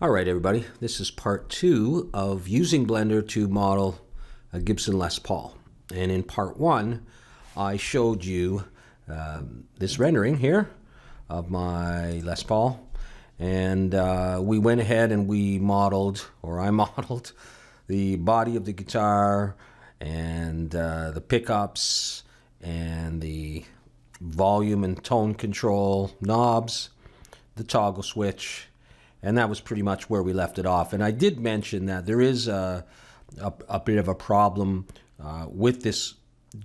All right, everybody, this is part 2 of using Blender to model a Gibson Les Paul. And in part 1, I showed you this rendering here of my Les Paul. And we went ahead and we modeled, or I modeled, the body of the guitar and the pickups and the volume and tone control knobs, the toggle switch. And that was pretty much where we left it off. And I did mention that there is a bit of a problem with this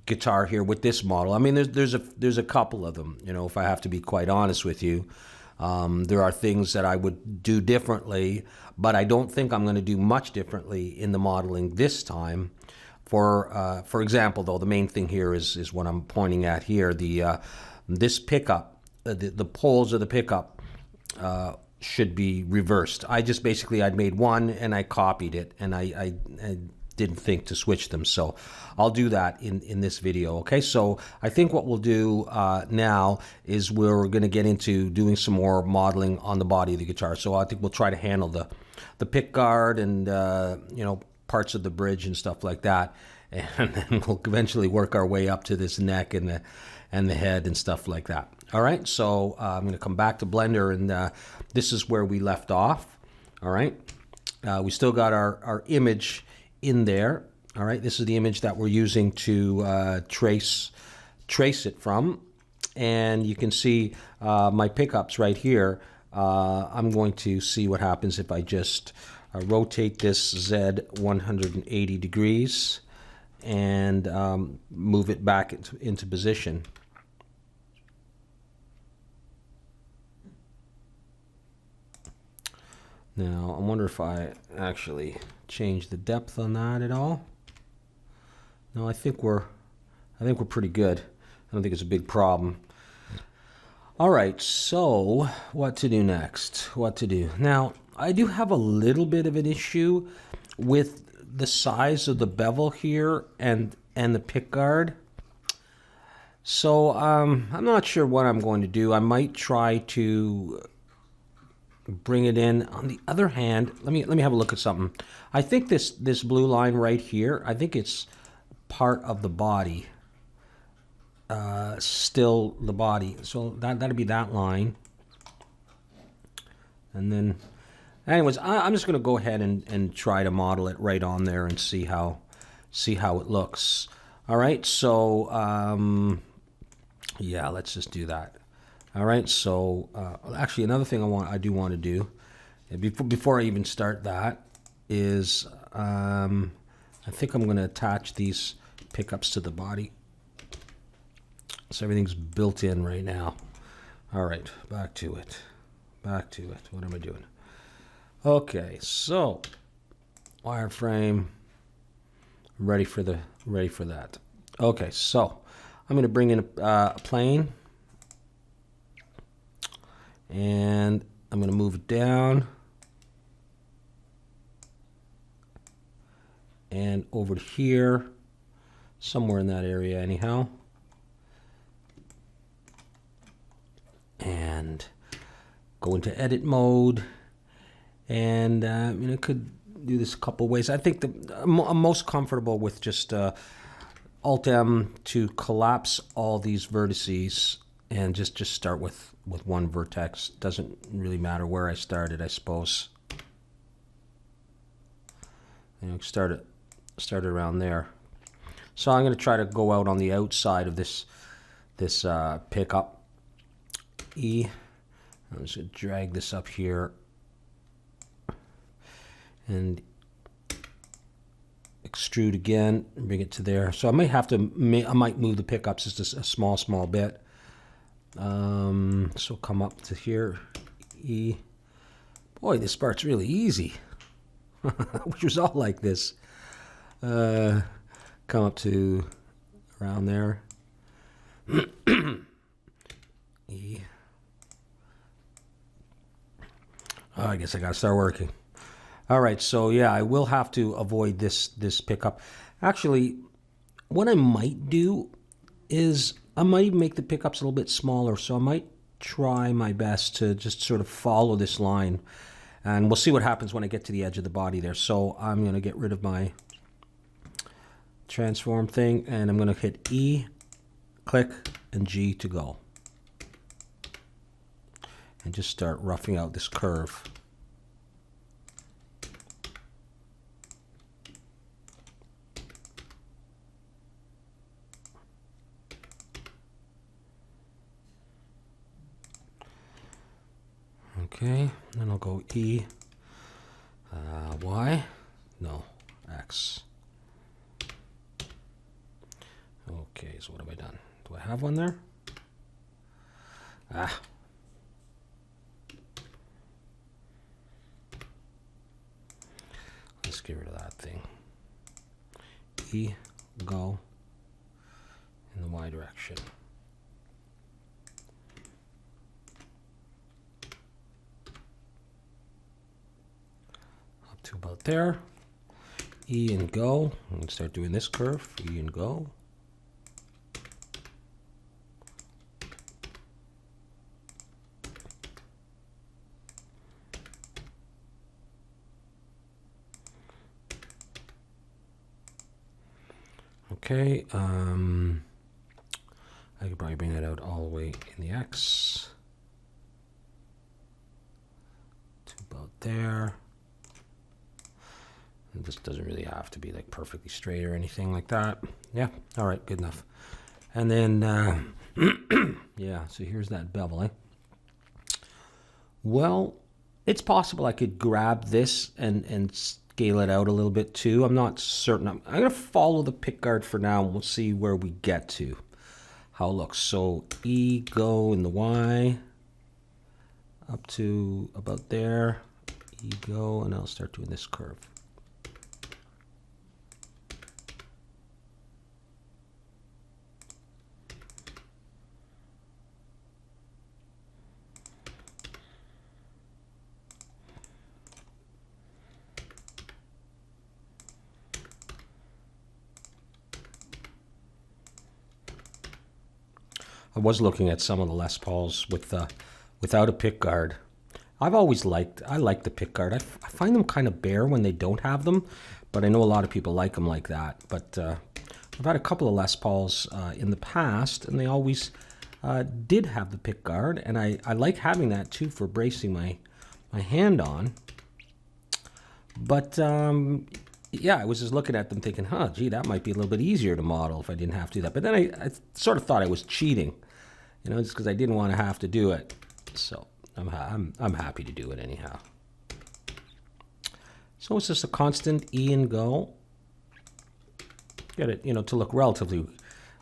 guitar here, with this model. I mean, there's a couple of them. You know, if I have to be quite honest with you, there are things that I would do differently, but I don't think I'm going to do much differently in the modeling this time. For example, though, the main thing here is what I'm pointing at here. This pickup, the poles of the pickup. Should be reversed. I'd made one and I copied it, and I didn't think to switch them. So I'll do that in this video. Okay, so I think what we'll do now is we're going to get into doing some more modeling on the body of the guitar. So I think we'll try to handle the pick guard and you know, parts of the bridge and stuff like that, and then we'll eventually work our way up to this neck and the head and stuff like that. All right, so I'm going to come back to Blender, and this is where we left off. All right, we still got our image in there. All right, this is the image that we're using to trace it from, and you can see my pickups right here. I'm going to see what happens if I just rotate this Z 180 degrees and move it back into position. Now, I wonder if I actually change the depth on that at all. No, I think we're pretty good. I don't think it's a big problem. All right, so what to do next? What to do? Now, I do have a little bit of an issue with the size of the bevel here and the pick guard. So I'm not sure what I'm going to do. I might try to bring it in. On the other hand, let me have a look at something. I think this blue line right here, I think it's part of the body. Still the body. So that'll be that line. And then, anyways, I'm just going to go ahead and try to model it right on there and see how it looks. All right, so yeah, let's just do that. All right, so actually another thing I do want to do before I even start that is I think I'm going to attach these pickups to the body. So everything's built in right now. All right, back to it. What am I doing? Okay, so wireframe, ready for that. Okay, so I'm going to bring in a plane. And I'm going to move it down and over to here, somewhere in that area anyhow. And go into edit mode. And you know, I could do this a couple ways. I think I'm most comfortable with just Alt-M to collapse all these vertices and just start with one vertex. Doesn't really matter where I started, I suppose. You know, start around there. So I'm going to try to go out on the outside of this pickup. E. I'm just going to drag this up here and extrude again and bring it to there. So I might move the pickups just a small bit. So come up to here, E. Boy, this part's really easy. Which was all like this. Come up to around there. E. Oh, I guess I gotta start working. All right, so yeah, I will have to avoid this pickup. Actually, what I might do is I might make the pickups a little bit smaller, so I might try my best to just sort of follow this line And we'll see what happens when I get to the edge of the body there. So I'm going to get rid of my transform thing, and I'm going to hit E, click, and G to go. And just start roughing out this curve. Okay, then I'll go E, Y, no, X. Okay, so what have I done? Do I have one there? Ah. Let's get rid of that thing. E, go in the Y direction. Up to about there. E and go. And start doing this curve. E and go. Okay, I could probably bring that out all the way in the X to about there. And this doesn't really have to be like perfectly straight or anything like that. Yeah, all right, good enough. And then, yeah, so here's that beveling. Well, it's possible I could grab this and scale it out a little bit too. I'm not certain. I'm going to follow the pickguard for now, and we'll see where we get to, how it looks. So E, go in the Y, up to about there, E, go, and I'll start doing this curve. I was looking at some of the Les Pauls with without a pickguard. I like the pickguard. I find them kind of bare when they don't have them, but I know a lot of people like them like that. But I've had a couple of Les Pauls in the past, and they always did have the pickguard, and I like having that too for bracing my hand on. But yeah, I was just looking at them thinking, huh, gee, that might be a little bit easier to model if I didn't have to do that. But then I sort of thought I was cheating, you know, just because I didn't want to have to do it. So I'm happy to do it anyhow. So it's just a constant E and go. Get it, you know, to look relatively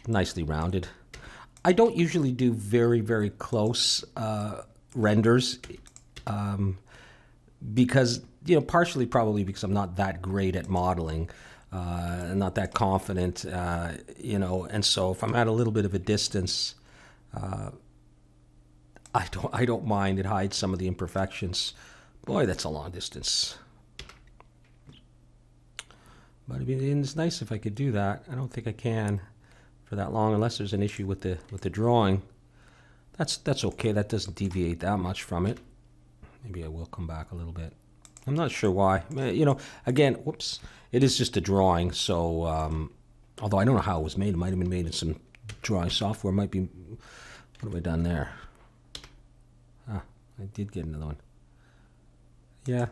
nicely rounded. I don't usually do very, very close renders because, you know, partially probably because I'm not that great at modeling, not that confident, you know, and so if I'm at a little bit of a distance, I don't mind. It hides some of the imperfections. Boy, that's a long distance. But I mean, it's nice if I could do that. I don't think I can for that long, unless there's an issue with the drawing. That's okay. That doesn't deviate that much from it. Maybe I will come back a little bit. I'm not sure why. You know, again, whoops, it is just a drawing. So, although I don't know how it was made. It might have been made in some drawing software. Might be. What have I done there? Ah, I did get another one. Yeah.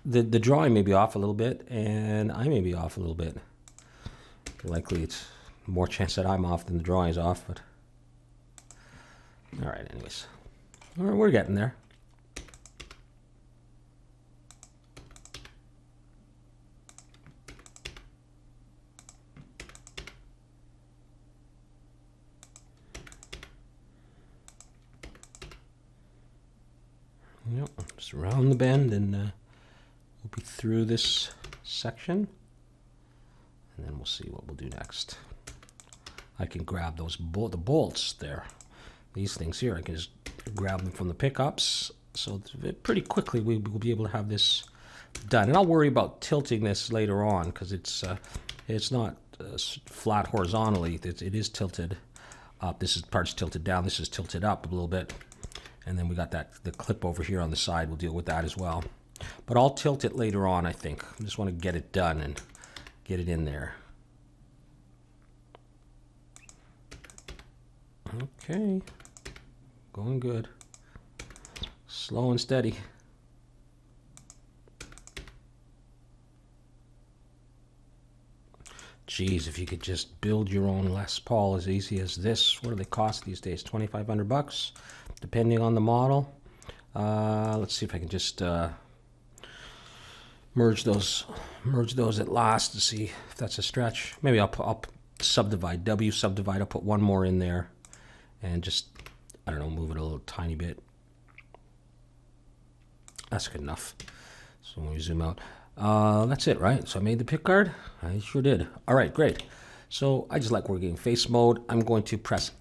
The drawing may be off a little bit, and I may be off a little bit. Likely it's more chance that I'm off than the drawing is off, but all right, anyways. We're getting there. Yep, just around the bend, and we'll be through this section, and then we'll see what we'll do next. I can grab those the bolts there, these things here. I can just grab them from the pickups, so pretty quickly we will be able to have this done. And I'll worry about tilting this later on because it's not flat horizontally. It is tilted up. This part's tilted down. This is tilted up a little bit. And then we got the clip over here on the side. We'll deal with that as well. But I'll tilt it later on, I think. I just want to get it done and get it in there. Okay. Going good. Slow and steady. Geez, if you could just build your own Les Paul as easy as this. What do they cost these days? $2,500, depending on the model. Let's see if I can just merge those at last to see if that's a stretch. Maybe I'll subdivide, W subdivide. I'll put one more in there and just, I don't know, move it a little tiny bit. That's good enough. So when we zoom out, that's it, right? So I made the pickguard. I sure did. All right, great. So I just like working in face mode. I'm going to press,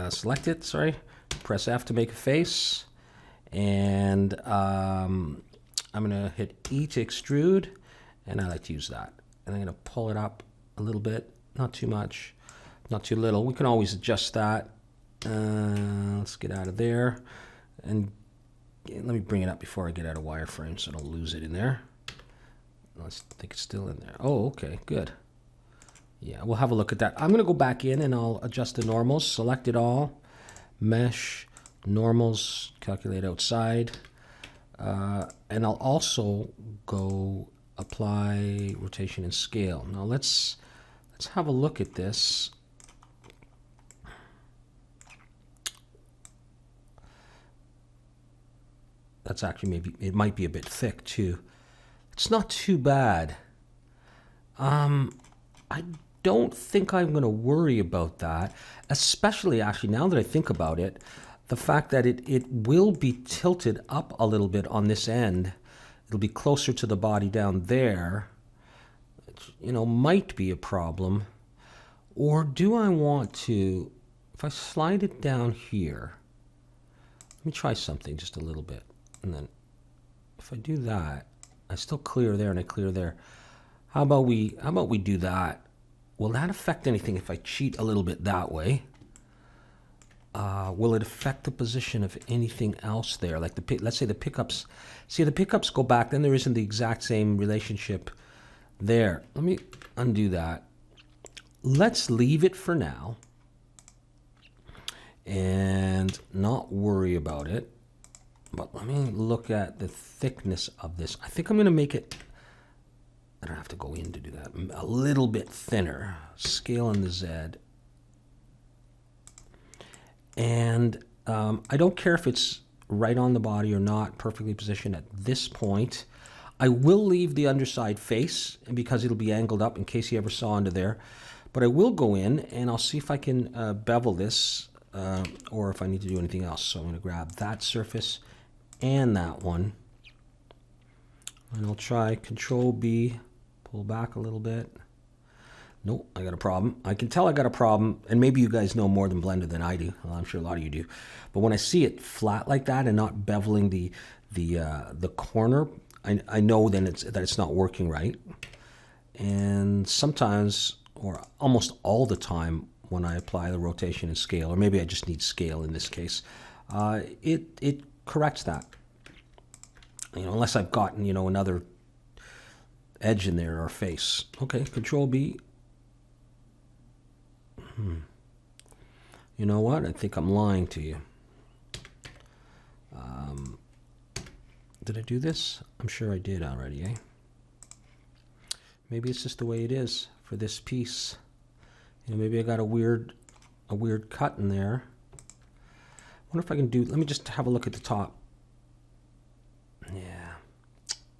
select it, sorry. Press F to make a face. And I'm going to hit E to extrude. And I like to use that. And I'm going to pull it up a little bit. Not too much, not too little. We can always adjust that. Let's get out of there. And let me bring it up before I get out of wireframe so I don't lose it in there. I think it's still in there. Oh, okay, good. Yeah, we'll have a look at that. I'm going to go back in and I'll adjust the normals. Select it all. Mesh, normals, calculate outside. And I'll also go apply rotation and scale. Now let's have a look at this. That's actually maybe, it might be a bit thick too. It's not too bad. I don't think I'm going to worry about that, especially actually now that I think about it, the fact that it will be tilted up a little bit on this end. It'll be closer to the body down there, which, you know, might be a problem. Or do I want to, if I slide it down here, let me try something just a little bit. And then if I do that, I still clear there and I clear there. How about we do that? Will that affect anything if I cheat a little bit that way? Will it affect the position of anything else there? Like let's say the pickups. See, the pickups go back, then there isn't the exact same relationship there. Let me undo that. Let's leave it for now and not worry about it. But let me look at the thickness of this. I think I'm going to make it, I don't have to go in to do that, a little bit thinner. Scale in the Z. And I don't care if it's right on the body or not, perfectly positioned at this point. I will leave the underside face because it'll be angled up in case you ever saw under there. But I will go in and I'll see if I can bevel this or if I need to do anything else. So I'm going to grab that surface and that one. And I'll try Control B, pull back a little bit. Nope, I got a problem. I can tell I got a problem, and maybe you guys know more than Blender than I do. Well, I'm sure a lot of you do. But when I see it flat like that and not beveling the corner, I know then that it's not working right. And sometimes, or almost all the time, when I apply the rotation and scale, or maybe I just need scale in this case, it corrects that. You know, unless I've gotten, you know, another edge in there or face. Okay, Control B. You know what? I think I'm lying to you. Did I do this? I'm sure I did already, eh? Maybe it's just the way it is for this piece. You know, maybe I got a weird cut in there. I wonder if I can do, let me just have a look at the top. Yeah,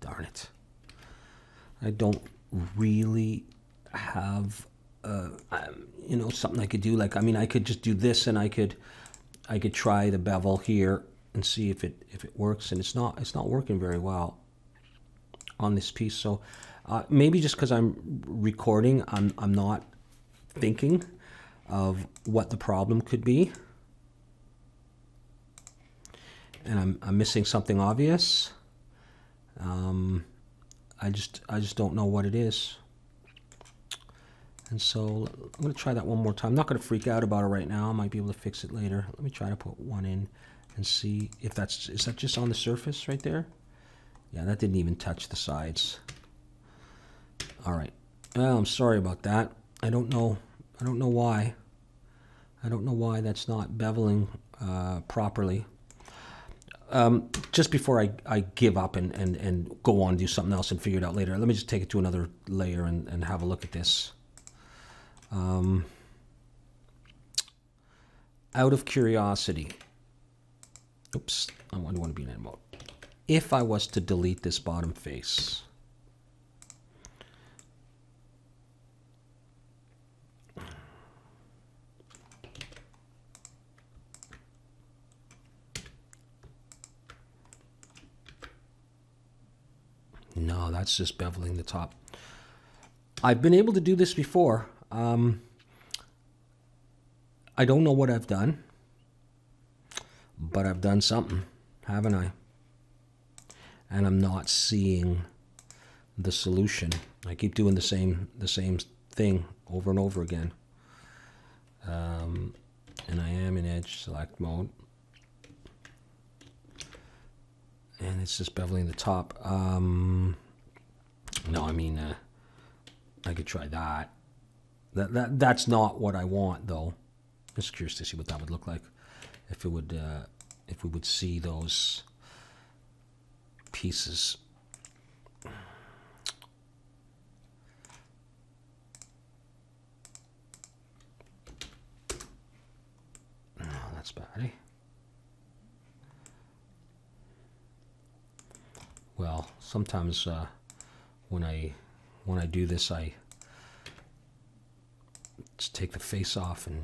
darn it. I don't really have, you know, something I could do. Like, I mean, I could just do this and I could try the bevel here and see if it works, and it's not working very well on this piece. So maybe just because I'm recording, I'm not thinking of what the problem could be, and I'm missing something obvious. I just don't know what it is. And so I'm going to try that one more time. I'm not going to freak out about it right now. I might be able to fix it later. Let me try to put one in and see if is that just on the surface right there? Yeah, that didn't even touch the sides. All right. Well, I'm sorry about that. I don't know why. I don't know why that's not beveling properly. Just before I give up and go on and do something else and figure it out later, let me just take it to another layer and have a look at this. Out of curiosity, oops, I want to be in edit mode. If I was to delete this bottom face, no, that's just beveling the top. I've been able to do this before. I don't know what I've done, but I've done something, haven't I? And I'm not seeing the solution. I keep doing the same thing over and over again. And I am in edge select mode. And it's just beveling the top. No, I mean, I could try that. That's not what I want, though. Just curious to see what that would look like if it would, if we would see those pieces. No, that's bad, eh? Well, sometimes when I do this, I just take the face off and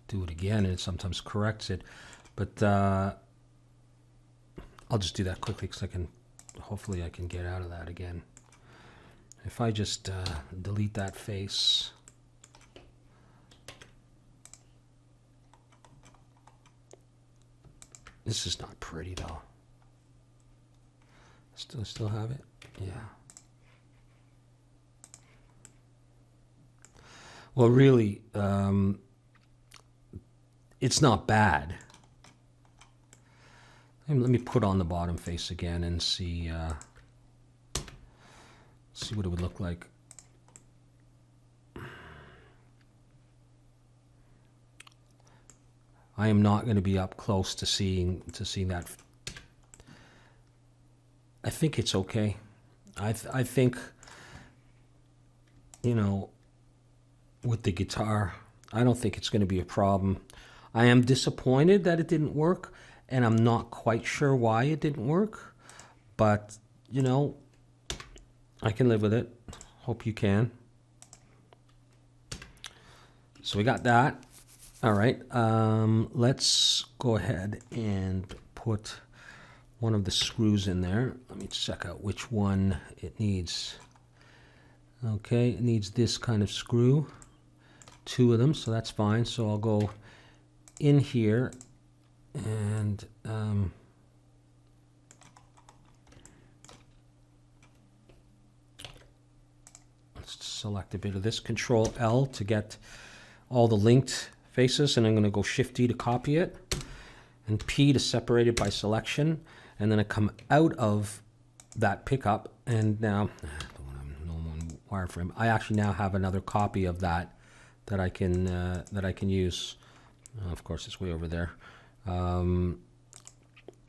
do it again, and it sometimes corrects it. But I'll just do that quickly because hopefully I can get out of that again. If I just delete that face. This is not pretty though. Still have it? Yeah. Well, really, it's not bad. Let me put on the bottom face again and see what it would look like. I am not going to be up close to seeing that. I think it's okay. I think, you know, with the guitar, I don't think it's going to be a problem. I am disappointed that it didn't work, and I'm not quite sure why it didn't work, but, you know, I can live with it. Hope you can. So we got that. All right, let's go ahead and put one of the screws in there. Let me check out which one it needs. Okay, it needs this kind of screw, 2 of them, so that's fine. So I'll go in here and let's select a bit of this. Control L to get all the linked faces, and I'm going to go Shift D to copy it, and P to separate it by selection. And then I come out of that pickup, and now no wireframe. I actually now have another copy of that I can use. Of course, it's way over there.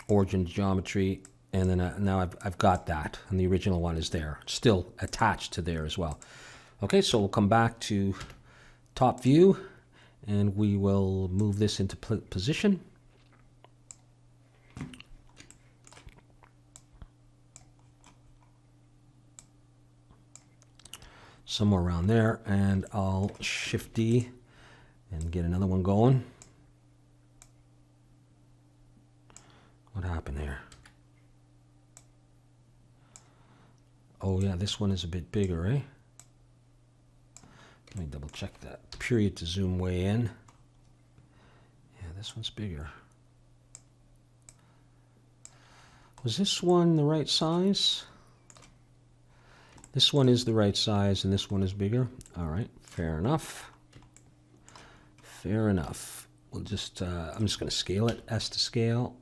Origin geometry, and then now I've got that, and the original one is there, still attached to there as well. Okay, so we'll come back to top view, and we will move this into position. Somewhere around there, and I'll Shift D and get another one going. What happened there? Oh yeah, this one is a bit bigger, eh? Let me double check that. Period to zoom way in. Yeah, this one's bigger. Was this one the right size? This one is the right size, and this one is bigger. All right, fair enough. Fair enough. We'll just, I'm just going to scale it, S to scale,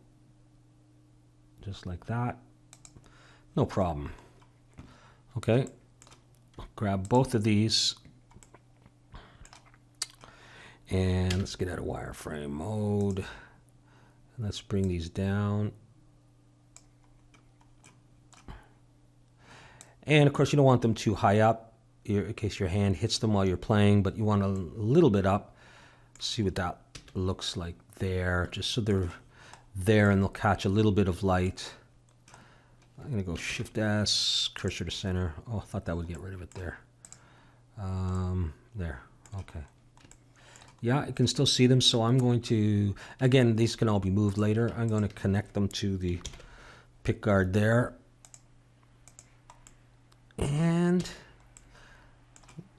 just like that. No problem. Okay, grab both of these. And let's get out of wireframe mode. And let's bring these down. And of course, you don't want them too high up in case your hand hits them while you're playing, but you want a little bit up. See what that looks like there, just so they're there and they'll catch a little bit of light. I'm going to go Shift S, cursor to center. Oh, I thought that would get rid of it there. There, okay. Yeah, I can still see them, so I'm going to, again, these can all be moved later. I'm going to connect them to the pickguard there. And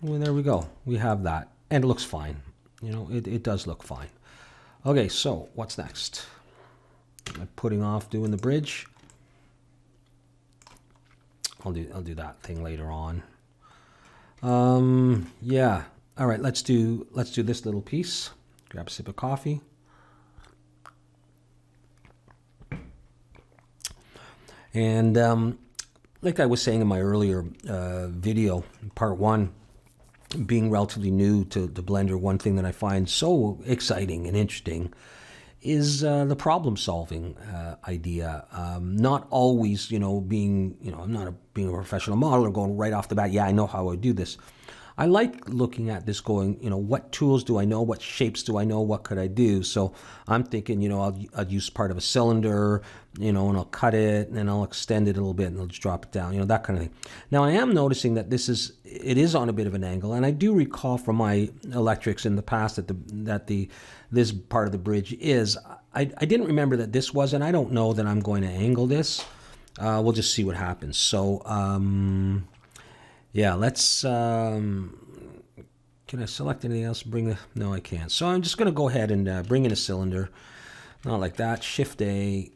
well, there we go. We have that. And it looks fine. You know, it does look fine. Okay, so what's next? I'm putting off doing the bridge. I'll do that thing later on. Yeah. All right, let's do this little piece. Grab a sip of coffee. And like I was saying in my earlier video, part 1, being relatively new to Blender, one thing that I find so exciting and interesting is the problem solving idea. Not always, you know, being, you know, I'm not being a professional modeler going right off the bat, yeah, I know how I do this. I like looking at this going, you know, what tools do I know? What shapes do I know? What could I do? So I'm thinking, you know, I'll use part of a cylinder, you know, and I'll cut it and then I'll extend it a little bit and I'll just drop it down, you know, that kind of thing. Now I am noticing that it is on a bit of an angle, and I do recall from my electrics in the past that this part of the bridge is, I didn't remember that this was, and I don't know that I'm going to angle this. We'll just see what happens. So, yeah, let's, can I select anything else? No, I can't. So I'm just going to go ahead and bring in a cylinder. Not like that. Shift A,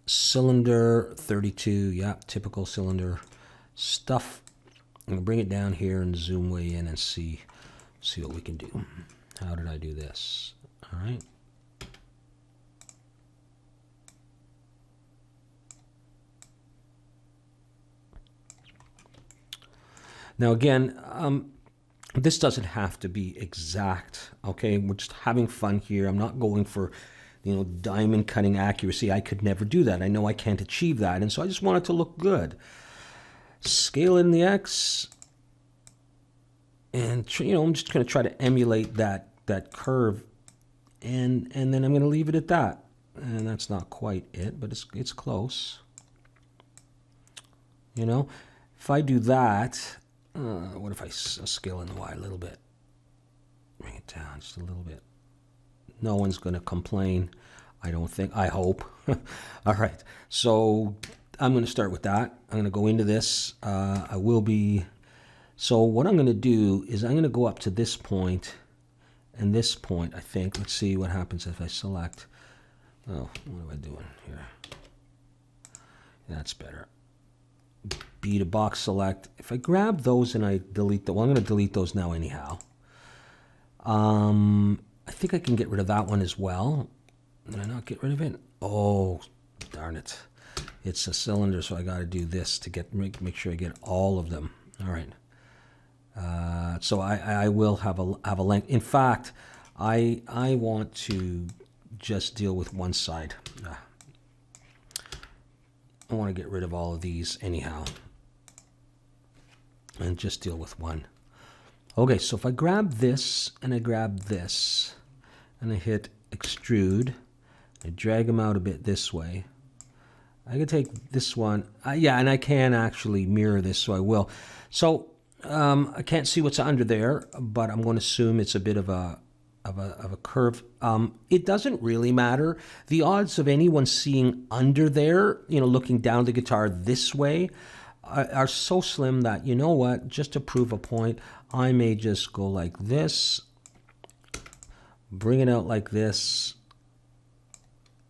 cylinder 32. Yeah, typical cylinder stuff. I'm going to bring it down here and zoom way in and see what we can do. How did I do this? All right. Now again, this doesn't have to be exact, okay? We're just having fun here. I'm not going for, you know, diamond cutting accuracy. I could never do that. I know I can't achieve that, and so I just want it to look good. Scale in the X, and you know, I'm just going to try to emulate that curve, and then I'm going to leave it at that. And that's not quite it, but it's close. You know, if I do that. What if I scale in the Y a little bit? Bring it down just a little bit. No one's going to complain, I don't think. I hope. All right. So I'm going to start with that. I'm going to go into this. I will be. So what I'm going to do is I'm going to go up to this point and this point, I think. Let's see what happens if I select. Oh, what am I doing here? That's better. B to box select. If I grab those and I delete them, well, I'm going to delete those now anyhow. I think I can get rid of that one as well. Did I not get rid of it? Oh, darn it. It's a cylinder, so I got to do this to make sure I get all of them. All right. So I will have a length. In fact, I want to just deal with one side. I want to get rid of all of these anyhow. And just deal with one. Okay, so if I grab this and I grab this and I hit extrude, I drag them out a bit this way. I can take this one. Yeah, and I can actually mirror this, so I will. So I can't see what's under there, but I'm going to assume it's a bit of a curve. It doesn't really matter. The odds of anyone seeing under there, you know, looking down the guitar this way, are so slim that, you know what, just to prove a point, I may just go like this, bring it out like this,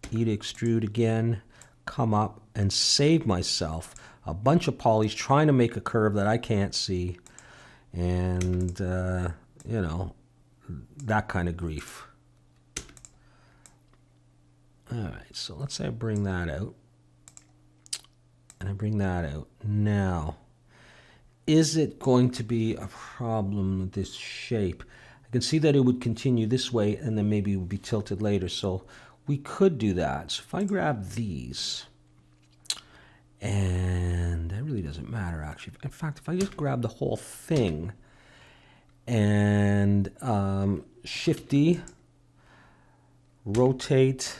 hit extrude again, come up and save myself a bunch of polys trying to make a curve that I can't see, and you know, that kind of grief. All right, so let's say I bring that out. and I bring that out. Now, is it going to be a problem with this shape? I can see that it would continue this way and then maybe it would be tilted later. So we could do that. So if I grab these, and that really doesn't matter actually. In fact, if I just grab the whole thing and Shift D, rotate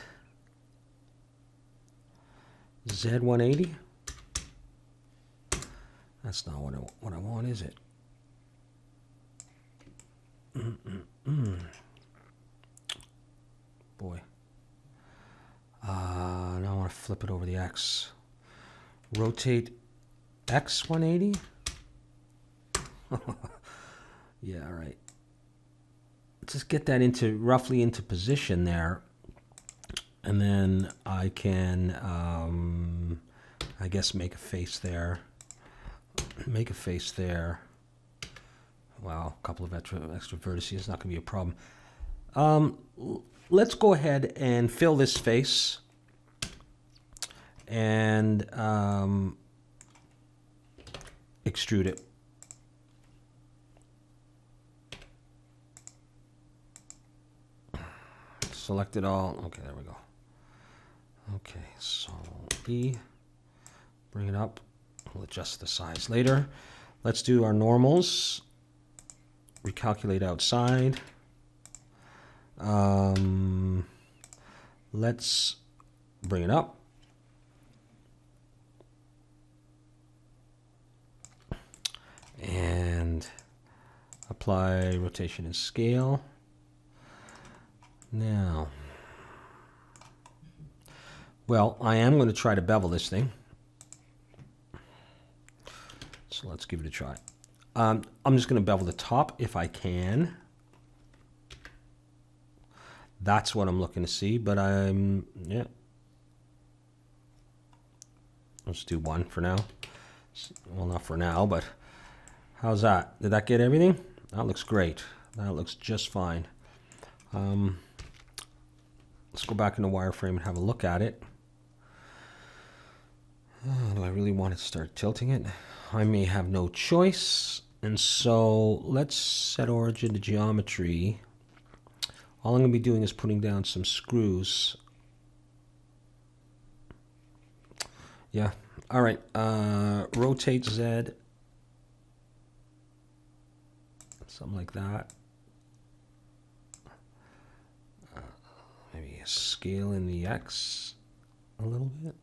Z180. That's not what I want, is it? Boy. Now I want to flip it over the X. Rotate X 180. Yeah, all right. Just get that into roughly into position there, and then I can, I guess, make a face there. Make a face there. Wow, a couple of extra vertices, not going to be a problem. Let's go ahead and fill this face and extrude it. Select it all. Okay, there we go. Okay, so B, bring it up. We'll adjust the size later. Let's do our normals. Recalculate outside. Let's bring it up. And apply rotation and scale. Now, well, I am going to try to bevel this thing. So let's give it a try. I'm just going to bevel the top if I can. That's what I'm looking to see, but yeah. Let's do one for now. Well, not for now, but how's that? Did that get everything? That looks great. That looks just fine. Let's go back into Wireframe and have a look at it. Do I really want to start tilting it? I may have no choice. And so let's set origin to geometry. All I'm going to be doing is putting down some screws. Yeah. All right. Rotate Z. Something like that. Maybe scale in the X a little bit.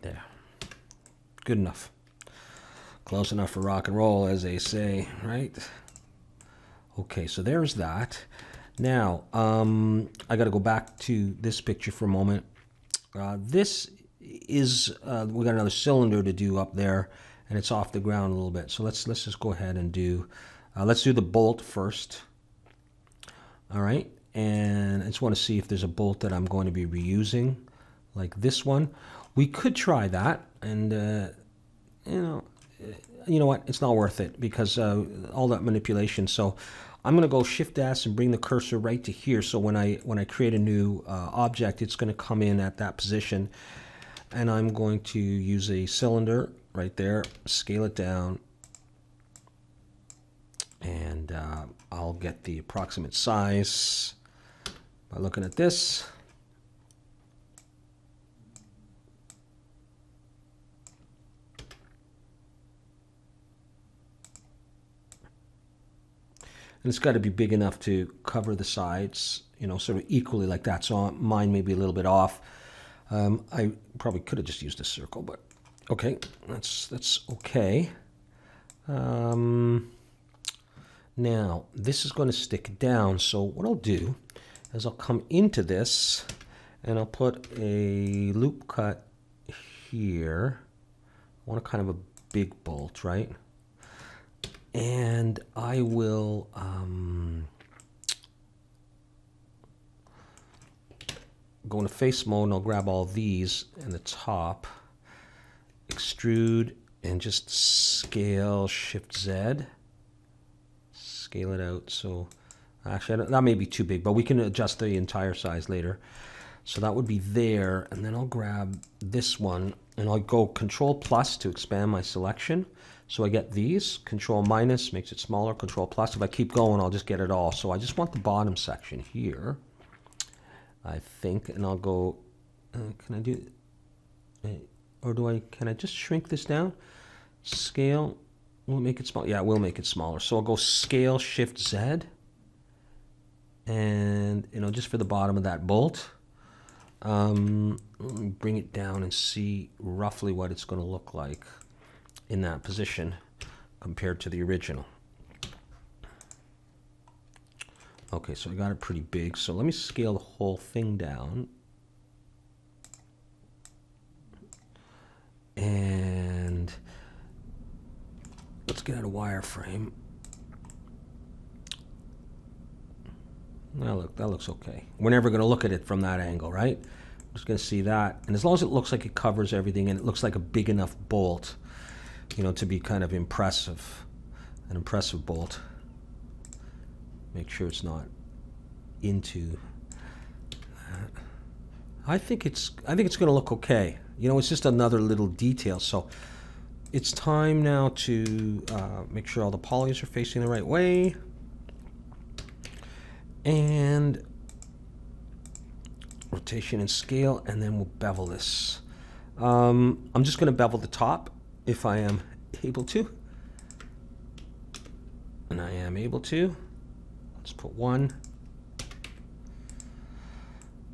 There. Good enough. Close enough for rock and roll, as they say, right? Okay, so there's that. Now, I got to go back to this picture for a moment. This is, we got another cylinder to do up there, and it's off the ground a little bit. So let's just go ahead and do, let's do the bolt first. All right, and I just want to see if there's a bolt that I'm going to be reusing, like this one. We could try that, and you know what? It's not worth it because all that manipulation. So I'm going to go Shift S and bring the cursor right to here. So when I create a new object, it's going to come in at that position, and I'm going to use a cylinder right there, scale it down, and I'll get the approximate size by looking at this. And it's got to be big enough to cover the sides, you know, sort of equally like that. So mine may be a little bit off. I probably could have just used a circle, but okay, that's okay. Now, this is going to stick down. So what I'll do is I'll come into this and I'll put a loop cut here. I want a kind of a big bolt, right? And I will go into face mode, and I'll grab all these in the top, extrude, and just scale Shift Z, scale it out so Actually, that may be too big, but we can adjust the entire size later. So that would be there, and then I'll grab this one, and I'll go Control plus to expand my selection. So I get these. Control minus makes it smaller. Control plus. If I keep going, I'll just get it all. So I just want the bottom section here, I think, and I'll go. Can I do? Or do I? Can I just shrink this down? Scale. Will it make it small? Yeah, it will make it smaller. So I'll go Scale Shift Z. And, you know, just for the bottom of that bolt, let me bring it down and see roughly what it's going to look like in that position compared to the original. Okay, so I got it pretty big. So let me scale the whole thing down. And let's get out a wireframe. Now look, that looks okay. We're never going to look at it from that angle, right? I'm just going to see that. And as long as it looks like it covers everything and it looks like a big enough bolt, you know, to be kind of impressive, an impressive bolt. Make sure it's not into that. I think it's going to look okay. You know, it's just another little detail. So it's time now to make sure all the polys are facing the right way. And rotation and scale, and then we'll bevel this. I'm just going to bevel the top if I am able to. And I am able to. Let's put one.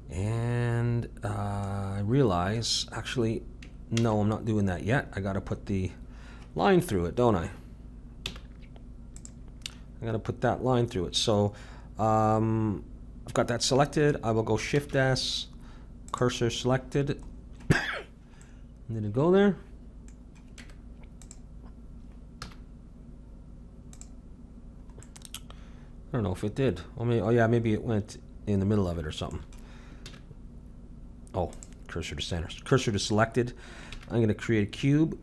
And I realize, actually, no, I'm not doing that yet. I got to put the line through it, don't I? I got to put that line through it. So I've got that selected. I will go Shift S, cursor selected. Did it go there? I don't know if it did. Oh yeah, maybe it went in the middle of it or something. Oh, cursor to center. Cursor to selected. I'm going to create a cube.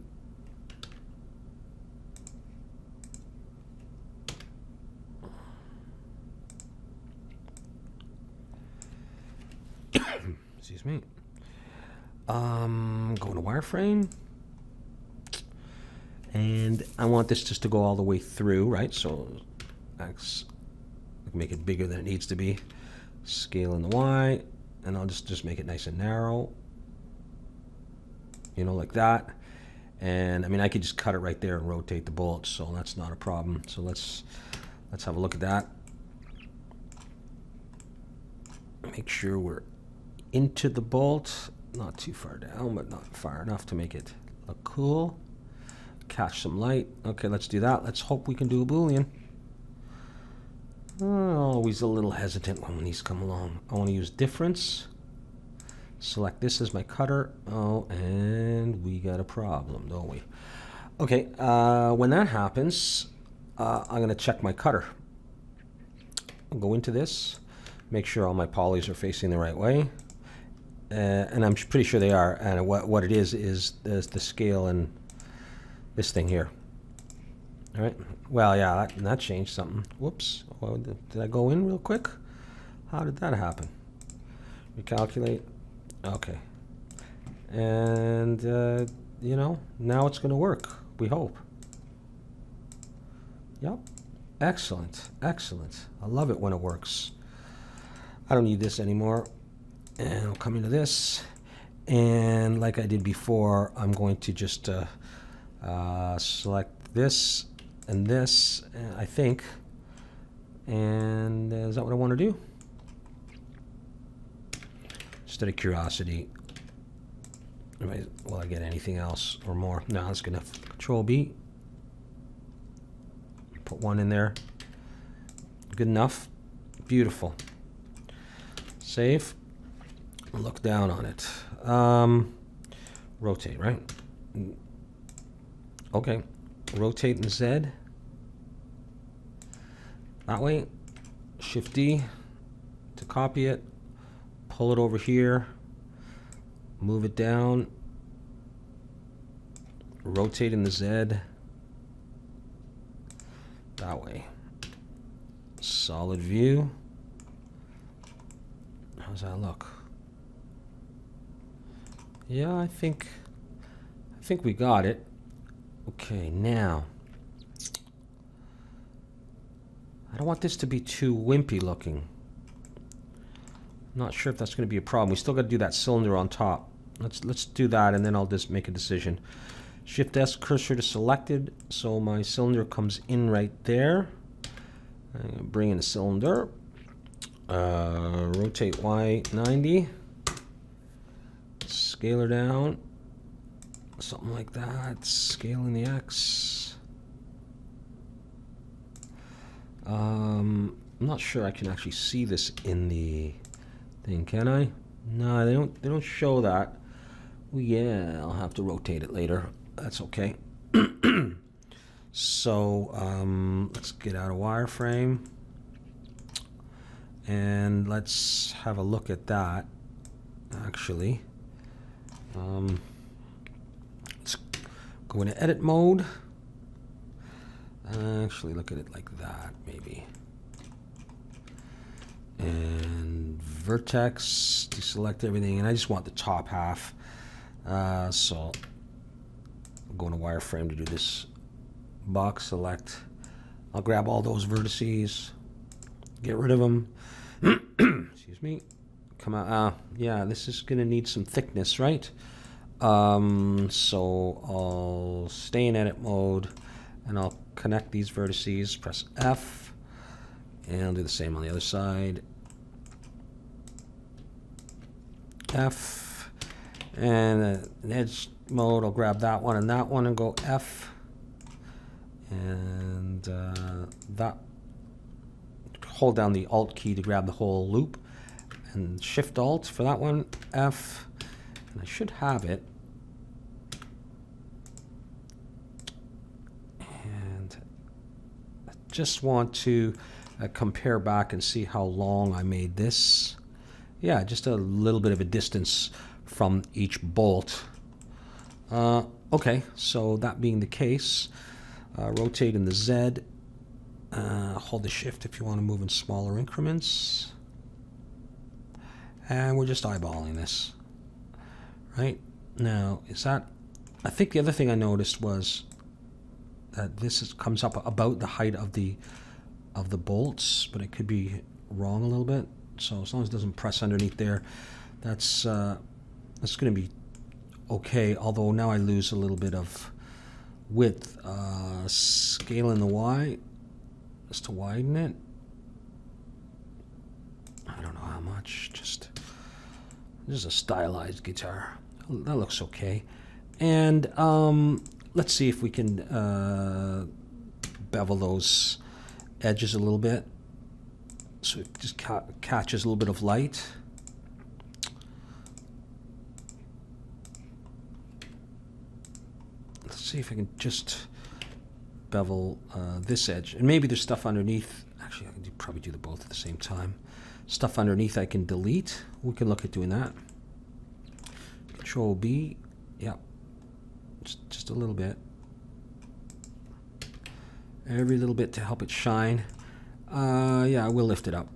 Excuse me. Going to wireframe. And I want this just to go all the way through, right? So make it bigger than it needs to be. Scale in the Y. And I'll just make it nice and narrow. You know, like that. And I mean, I could just cut it right there and rotate the bolts, so that's not a problem. So let's have a look at that. Make sure we're into the bolt, not too far down, but not far enough to make it look cool. Catch some light. Okay, let's do that. Let's hope we can do a Boolean. Always a little hesitant when these come along. I want to use difference. Select this as my cutter. Oh, and we got a problem, don't we? Okay, when that happens, I'm going to check my cutter. I'll go into this, make sure all my polys are facing the right way. And I'm pretty sure they are. And what it is the scale and this thing here. All right. Well, yeah, that changed something. Whoops. Oh, did I go in real quick? How did that happen? Recalculate. Okay. And, you know, now it's going to work. We hope. Yep. Excellent. Excellent. I love it when it works. I don't need this anymore. And I'll come into this, and like I did before, I'm going to just select this, I think. And is that what I want to do? Just out of curiosity, will I get anything else or more? No, that's good enough. Control B. Put one in there. Good enough. Beautiful. Save. Look down on it. Rotate, right? Okay. Rotate in Z. That way. Shift D to copy it. Pull it over here. Move it down. Rotate in the Z. That way. solid view. How's that look? Yeah, I think we got it. Okay, now I don't want this to be too wimpy looking. Not sure if that's going to be a problem. We still got to do that cylinder on top. Let's do that, and then I'll just make a decision. Shift S, cursor to selected, so my cylinder comes in right there. I'm going to bring in the cylinder. Rotate Y 90. Scale her down. Something like that. Scaling the X. I'm not sure I can actually see this in the thing, can I? No, they don't show that. Well, yeah, I'll have to rotate it later. That's okay. So let's get out of wireframe and let's have a look at that. Actually, let's go into edit mode. Actually, look at it like that, maybe. And vertex, deselect everything, and I just want the top half. So I'm going to wireframe to do this. Box select. I'll grab all those vertices, get rid of them. Excuse me. Come out. Yeah, this is going to need some thickness, right? So I'll stay in edit mode, and I'll connect these vertices. Press F, and I'll do the same on the other side. F, and in edge mode, I'll grab that one and go F, and that. Hold down the Alt key to grab the whole loop, and Shift Alt for that one, F, and I should have it. And I just want to compare back and see how long I made this. Yeah, just a little bit of a distance from each bolt. Okay, so that being the case, rotate in the Z. Hold the shift if you want to move in smaller increments. And we're just eyeballing this. Right? Now, is that... I think the other thing I noticed was that this comes up about the height of the bolts, but it could be wrong a little bit. So as long as it doesn't press underneath there, that's going to be okay. Although now I lose a little bit of width. Scaling the Y just to widen it. I don't know how much. Just this is a stylized guitar. That looks okay. And let's see if we can bevel those edges a little bit, so it just catches a little bit of light. Let's see if I can just bevel this edge. And maybe there's stuff underneath. Actually, I can probably do the both at the same time. Stuff underneath I can delete. We can look at doing that. Control B. Yep. Just a little bit. Every little bit to help it shine. Yeah, I will lift it up.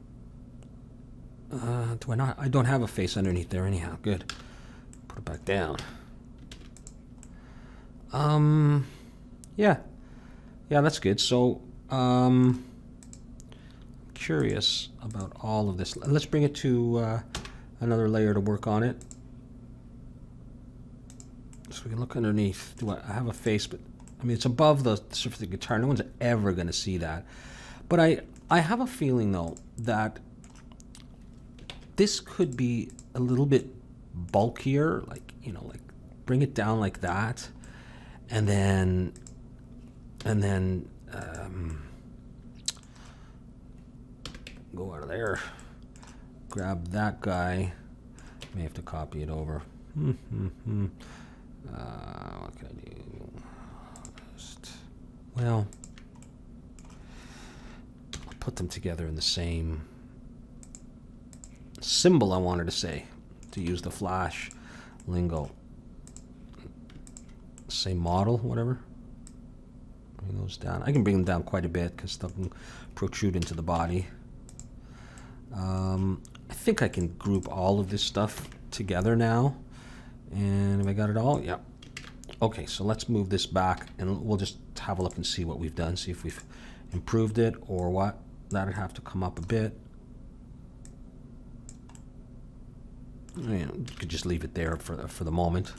Do I not? I don't have a face underneath there anyhow. Good. Put it back down. Yeah. Yeah, that's good. So, curious about all of this. Let's bring it to another layer to work on it. So we can look underneath. Do I have a face? But I mean, it's above the surface of the guitar. No one's ever going to see that. But I have a feeling though that this could be a little bit bulkier. Like, you know, like bring it down like that, and then go out of there. Grab that guy. May have to copy it over. What can I do? Well, I'll put them together in the same symbol I wanted to say, to use the Flash lingo. Same model, whatever. Bring those down. I can bring them down quite a bit because they'll protrude into the body. I think I can group all of this stuff together now. And have I got it all? Yep. Okay, so let's move this back and we'll just have a look and see what we've done, see if we've improved it or what. That'd have to come up a bit. You could just leave it there for the moment.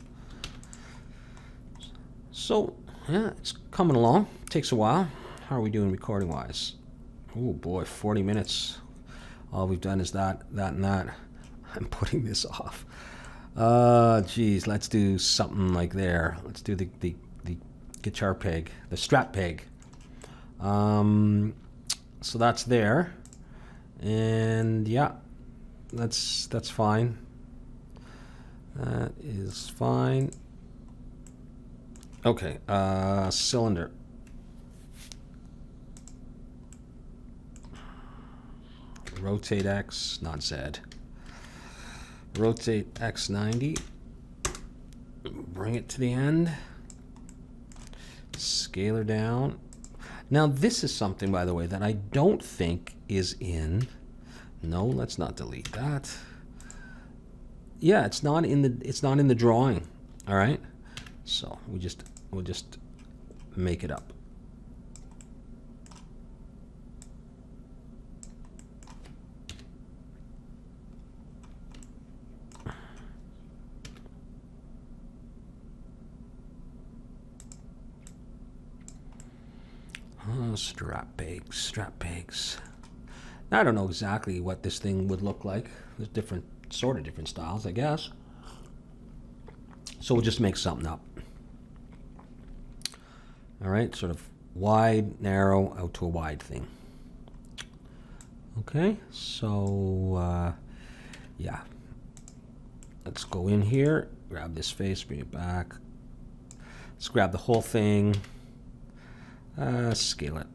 So, yeah, it's coming along. Takes a while. How are we doing recording wise? Oh boy, 40 minutes. All we've done is that, and that. I'm putting this off. Geez, let's do something like there. Let's do the guitar peg, the strap peg. So that's there, and yeah, that's fine. That is fine. Okay, cylinder. Rotate X, not Z. Rotate X 90. Bring it to the end. Scalar down. Now this is something, by the way, that I don't think is in. No, let's not delete that. Yeah, it's not in the drawing. All right. So we'll just make it up. Strap pegs. I don't know exactly what this thing would look like. There's different styles, I guess. So we'll just make something up. All right, sort of wide, narrow, out to a wide thing. Okay, so yeah. Let's go in here, grab this face, bring it back. Let's grab the whole thing. Scale it.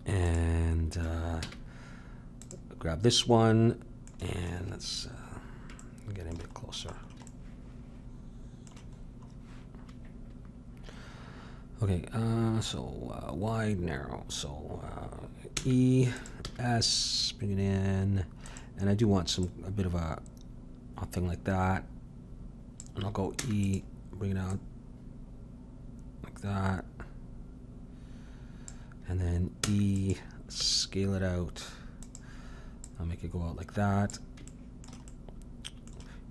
And grab this one, and let's get in a bit closer. Okay, so wide, narrow. So E, S, bring it in, and I do want a bit of a thing like that. And I'll go E, bring it out like that, and then E, scale it out. I'll make it go out like that.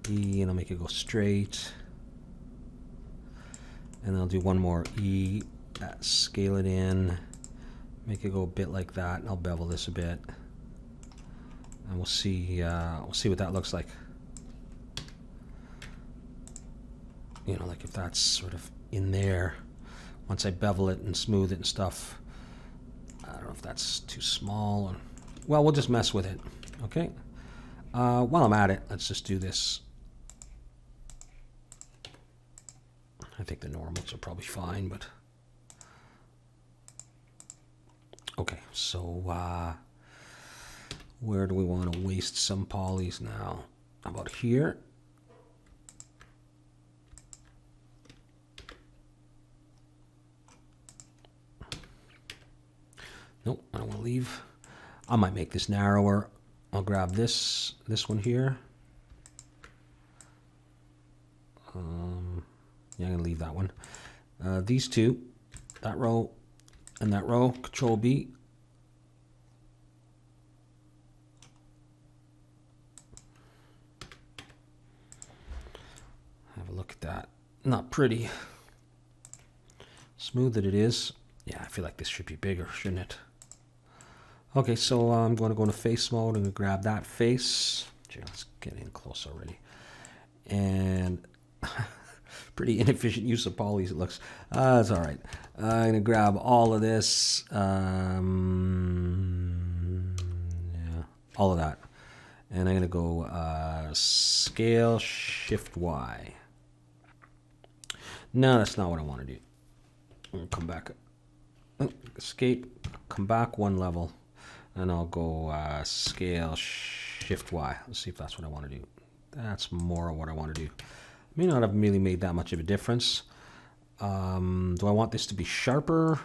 E, and I'll make it go straight. And then I'll do one more E, scale it in, make it go a bit like that, and I'll bevel this a bit. And we'll see what that looks like. You know, like if that's sort of in there. Once I bevel it and smooth it and stuff, I don't know if that's too small. Or, well, we'll just mess with it. Okay. While I'm at it, let's just do this. I think the normals are probably fine, but okay. So where do we want to waste some polys now? How about here? Nope, I don't want to leave. I might make this narrower. I'll grab this one here. Yeah, I'm going to leave that one. These two, that row and that row, Control B. Have a look at that. Not pretty. Smooth that it is. Yeah, I feel like this should be bigger, shouldn't it? Okay, so I'm going to go into face mode and grab that face. Gee, let's get in close already. And pretty inefficient use of polys, it looks. It's all right. I'm going to grab all of this. Yeah, all of that. And I'm going to go scale, shift Y. No, that's not what I want to do. I'm going to come back. Escape, come back one level. And I'll go scale, shift Y. Let's see if that's what I want to do. That's more what I want to do. May not have really made that much of a difference. Do I want this to be sharper?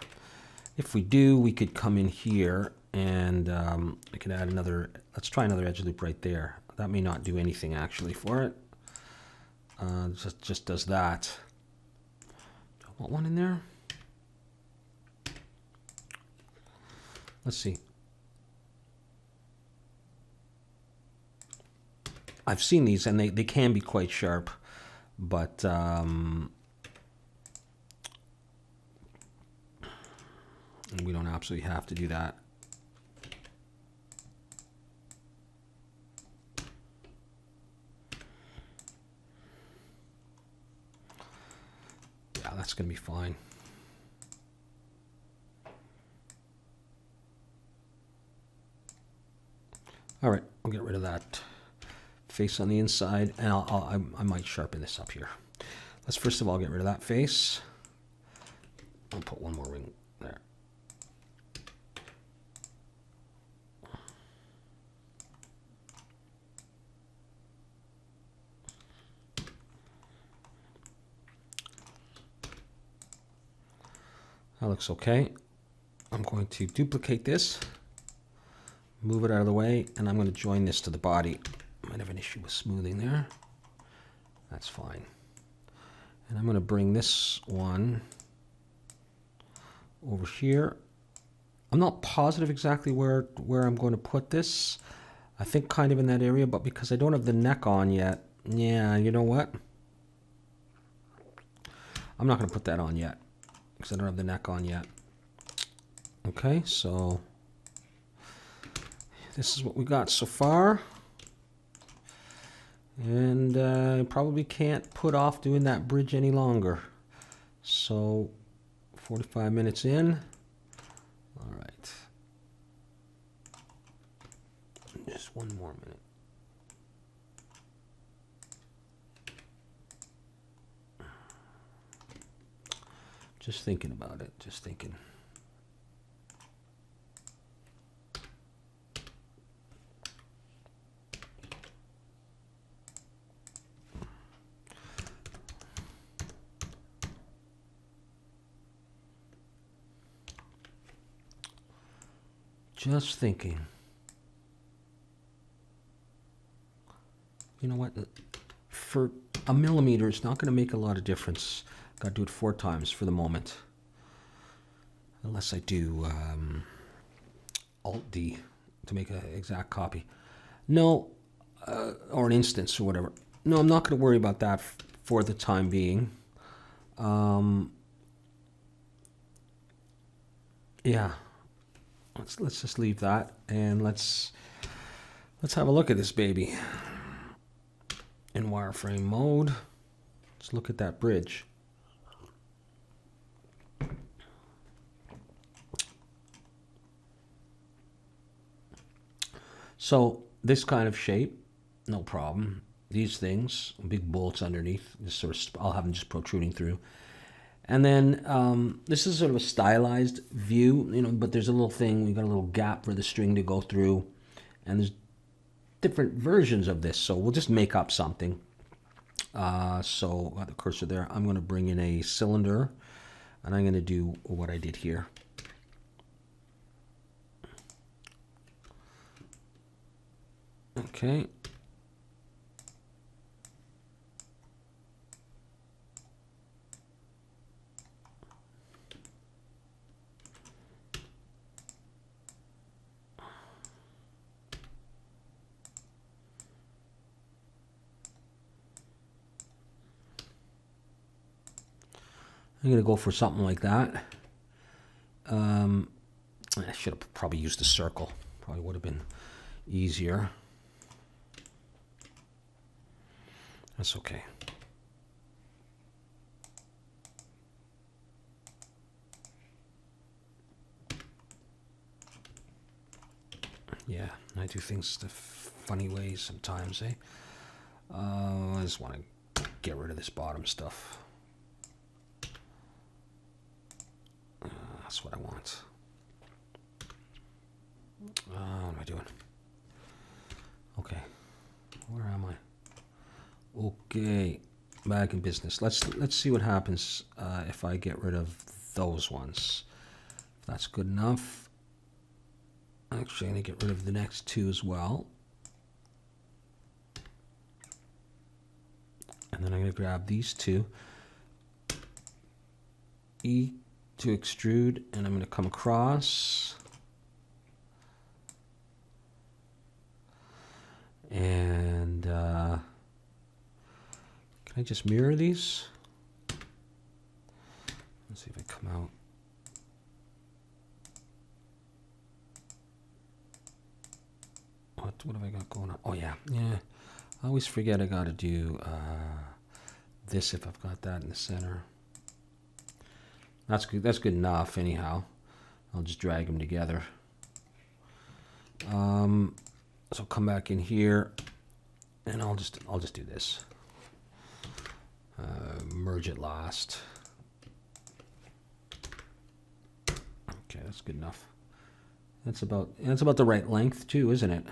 If we do, we could come in here And I could add another, let's try another edge loop right there. That may not do anything actually for it. Just does that. Do I want one in there? Let's see. I've seen these and they can be quite sharp, but we don't absolutely have to do that. Yeah, that's going to be fine. All right, I'll get rid of that face on the inside, and I might sharpen this up here. Let's first of all get rid of that face. I'll put one more ring there. That looks okay. I'm going to duplicate this, move it out of the way, and I'm going to join this to the body. I might have an issue with smoothing there. That's fine. And I'm going to bring this one over here. I'm not positive exactly where I'm going to put this. I think kind of in that area, but because I don't have the neck on yet, yeah, you know what? I'm not going to put that on yet because I don't have the neck on yet. Okay, so this is what we got so far. And I probably can't put off doing that bridge any longer. So 45 minutes in. All right. Just one more minute. Just thinking about it, just thinking. Just thinking. You know what? For a millimeter, it's not going to make a lot of difference. Got to do it 4 times for the moment. Unless I do Alt-D to make an exact copy. No, or an instance or whatever. No, I'm not going to worry about that for the time being. Yeah. Let's just leave that, and let's have a look at this baby in wireframe mode. Let's look at that bridge. So this kind of shape, no problem. These things, big bolts underneath, this sort of, I'll have them just protruding through. And then this is sort of a stylized view, you know, but there's a little thing, we got a little gap for the string to go through, and there's different versions of this, so we'll just make up something. So got the cursor there. I'm going to bring in a cylinder, and I'm going to do what I did here. Okay. I'm going to go for something like that. I should have probably used a circle. Probably would have been easier. That's okay. Yeah, I do things the funny ways sometimes, eh? I just want to get rid of this bottom stuff. That's what I want. What am I doing? Okay, where am I? Okay, back in business. Let's see what happens if I get rid of those ones. If that's good enough. Actually, I'm going to get rid of the next two as well. And then I'm going to grab these two. E to extrude, and I'm going to come across. And can I just mirror these? Let's see if I come out. What have I got going on? Oh yeah, yeah. I always forget I got to do this if I've got that in the center. That's good. That's good enough. Anyhow, I'll just drag them together. So come back in here, and I'll just do this. Merge it last. Okay, that's good enough. That's about the right length too, isn't it?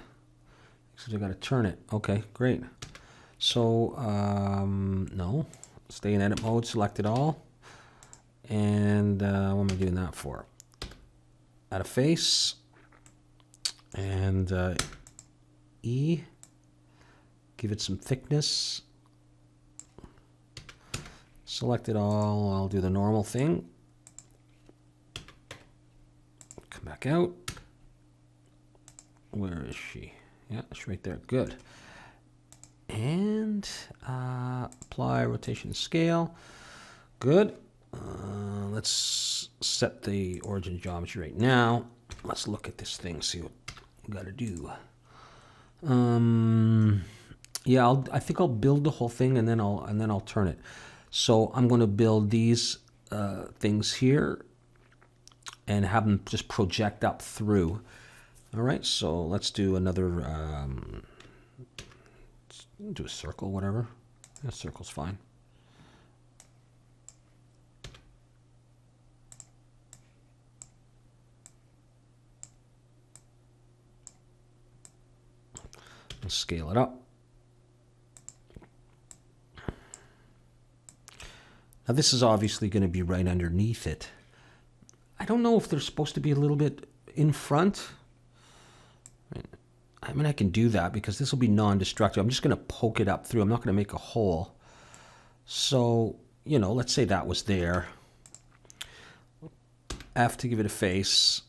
So I got to turn it. Okay, great. So no, stay in edit mode. Select it all. And what am I doing that for? Add a face. And E. Give it some thickness. Select it all. I'll do the normal thing. Come back out. Where is she? Yeah, it's right there. Good. And apply rotation scale. Good. Let's set the origin geometry right now. Let's look at this thing, see what we got to do. Yeah, I think I'll build the whole thing and then I'll turn it. So I'm going to build these things here and have them just project up through. All right, so let's do another. Let's do a circle, whatever. Yeah, circle's fine. Let's scale it up. Now this is obviously going to be right underneath it. I don't know if they're supposed to be a little bit in front. I mean, I can do that because this will be non-destructive. I'm just going to poke it up through. I'm not going to make a hole. So, you know, let's say that was there. F to give it a face,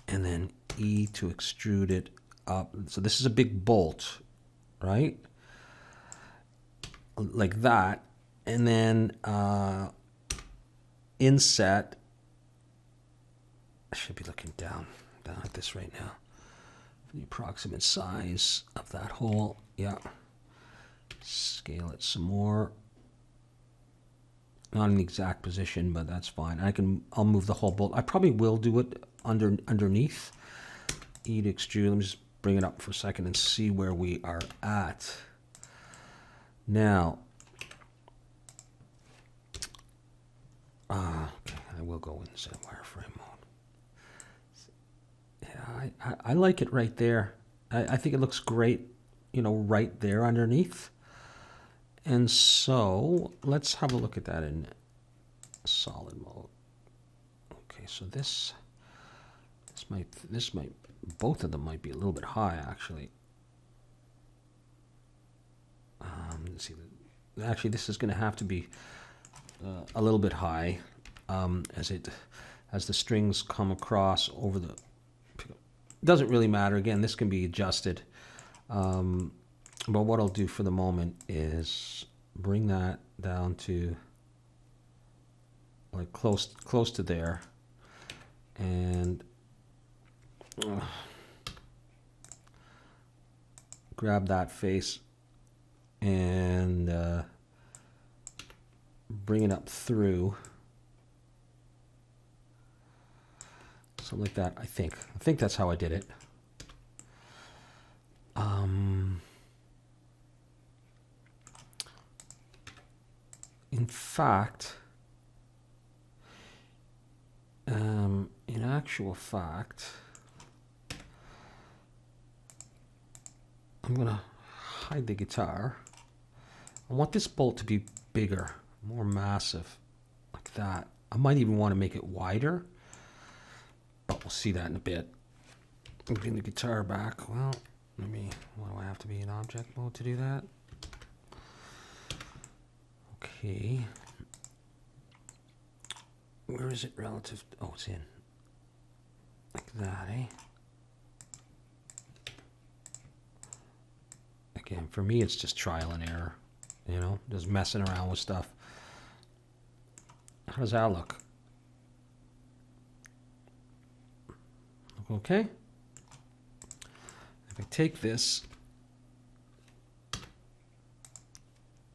and then E to extrude it up. So this is a big bolt, right? Like that. And then inset. I should be looking down at this right now. The approximate size of that hole. Yeah. Scale it some more. Not in the exact position, but that's fine. I'll move the whole bolt. I probably will do it underneath. E to extrude. Let me just bring it up for a second and see where we are at. Now, okay, I will go inside wireframe mode. Yeah, I like it right there. I think it looks great, you know, right there underneath. And so let's have a look at that in solid mode. Okay, so this might both of them might be a little bit high actually. Let's see. Actually, this is going to have to be a little bit high as the strings come across over the. Doesn't really matter. Again, this can be adjusted. But what I'll do for the moment is bring that down to like close to there, and grab that face and bring it up through. Something like that, I think that's how I did it. In fact, in actual fact, I'm gonna hide the guitar. I want this bolt to be bigger, more massive, like that. I might even want to make it wider, but we'll see that in a bit. Bring the guitar back. Well, what do I have to be in object mode to do that? Okay. Where is it relative? Oh, it's in. Like that, eh? Again, for me, it's just trial and error. You know, just messing around with stuff. How does that look? Okay. If I take this,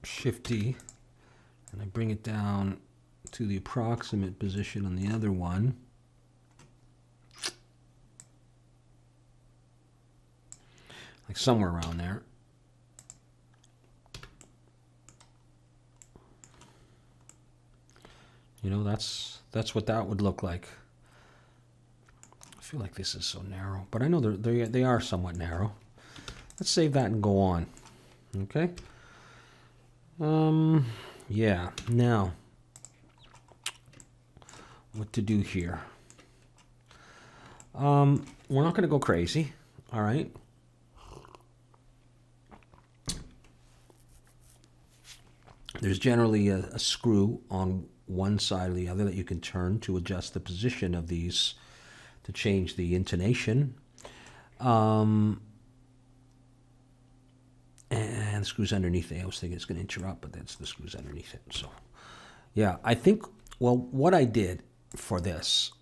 Shift D, and I bring it down to the approximate position on the other one, like somewhere around there. You know, that's what that would look like. I feel like this is so narrow, but I know they are somewhat narrow. Let's save that and go on. Okay. Yeah. Now, what to do here? We're not going to go crazy. All right. There's generally a screw on one side or the other that you can turn to adjust the position of these, to change the intonation. And the screws underneath it. I was thinking it's going to interrupt, but that's the screws underneath it. So, yeah, I think, well, what I did for this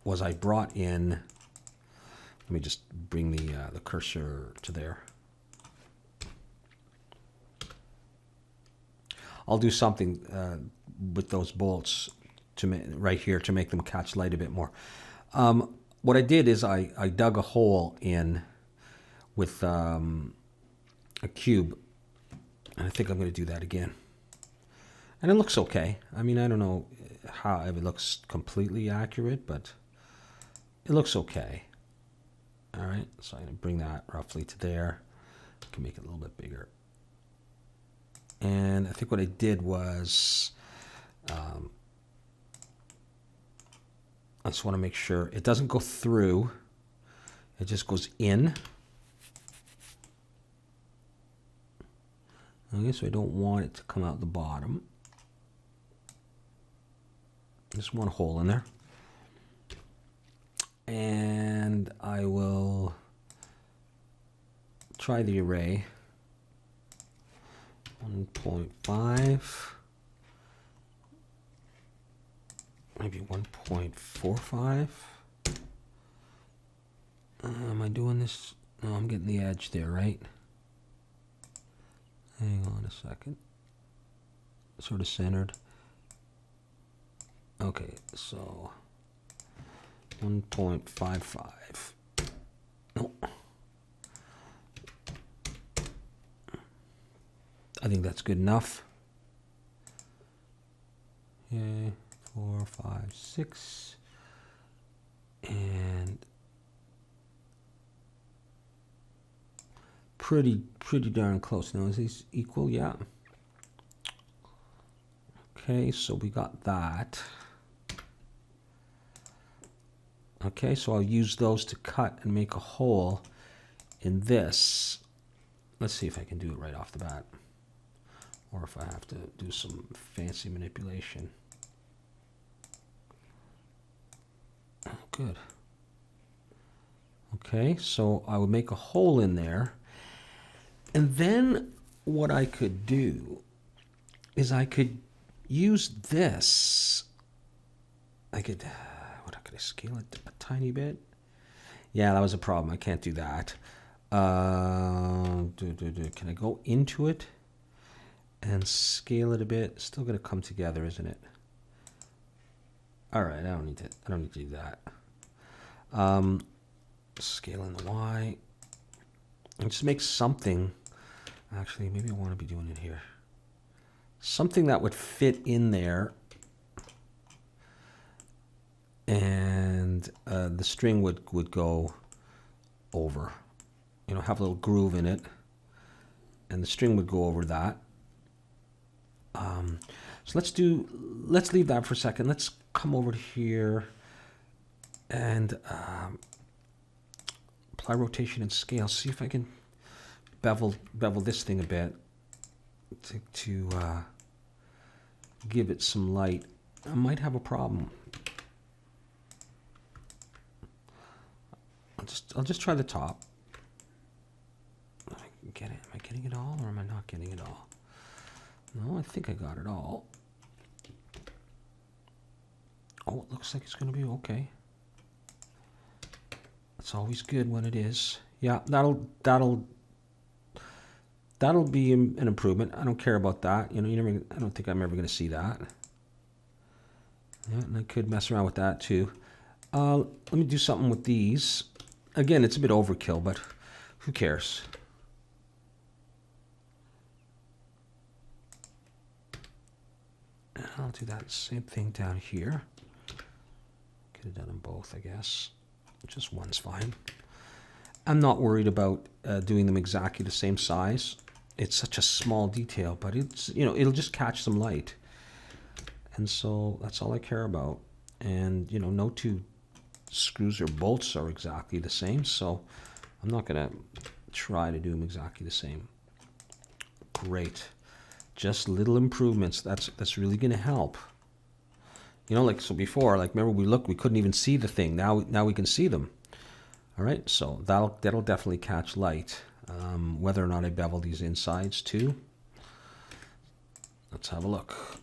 was I brought in, let me just bring the cursor to there. I'll do something with those bolts right here to make them catch light a bit more. What I did is I dug a hole in with a cube, and I think I'm going to do that again. And it looks okay. I mean, I don't know if it looks completely accurate, but it looks okay. All right, so I'm going to bring that roughly to there. I can make it a little bit bigger. And I think what I did was, I just want to make sure it doesn't go through. It just goes in. Okay, so I don't want it to come out the bottom. Just one hole in there. And I will try the array. 1.5, maybe 1.45. Am I doing this? No, I'm getting the edge there, right? Hang on a second. Sort of centered. Okay, so 1.55. No. I think that's good enough. Okay, 4, 5, 6, and pretty darn close. Now, is these equal? Yeah. Okay, so we got that. Okay, so I'll use those to cut and make a hole in this. Let's see if I can do it right off the bat, or if I have to do some fancy manipulation. Oh, good. Okay, so I would make a hole in there. And then what I could do is I could use this. Could I scale it a tiny bit? Yeah, that was a problem. I can't do that. Can I go into it and scale it a bit? It's still going to come together, isn't it? All right, I don't need to do that. Scaling the Y. And just make something. Actually, maybe I want to be doing it here. Something that would fit in there. And the string would go over. You know, have a little groove in it. And the string would go over that. So let's leave that for a second. Let's come over to here. and apply rotation and scale. See if I can bevel this thing a bit to give it some light. I might have a problem. I'll just try the top. Am I getting it all, or am I not getting it all? No, I think I got it all. Oh, it looks like it's going to be okay. It's always good when it is. Yeah, that'll be an improvement. I don't care about that. You know, I don't think I'm ever going to see that. Yeah, and I could mess around with that too. Let me do something with these. Again, it's a bit overkill, but who cares? And I'll do that same thing down here. Could have done them both, I guess. Just one's fine. I'm not worried about doing them exactly the same size. It's such a small detail, but it's, you know, it'll just catch some light. And so that's all I care about. And, you know, no two screws or bolts are exactly the same, so I'm not going to try to do them exactly the same. Great. Just little improvements. That's really going to help. You know, like so before, like remember we couldn't even see the thing. Now we can see them. All right, so that'll definitely catch light. Whether or not I bevel these insides too. Let's have a look.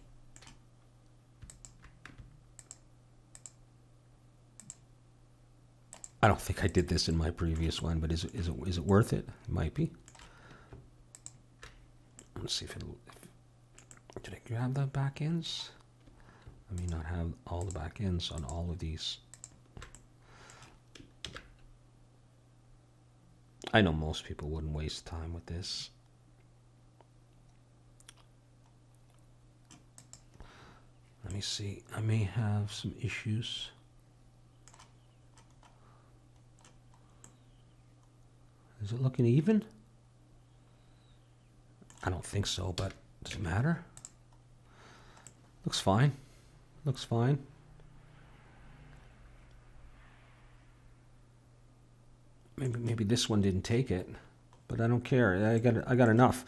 I don't think I did this in my previous one, but is it worth it? It might be. Let's see if did I grab the back ends? I may not have all the back ends on all of these. I know most people wouldn't waste time with this. Let me see. I may have some issues. Is it looking even? I don't think so, but does it matter? Looks fine. Looks fine. Maybe this one didn't take it, but I don't care. I got enough.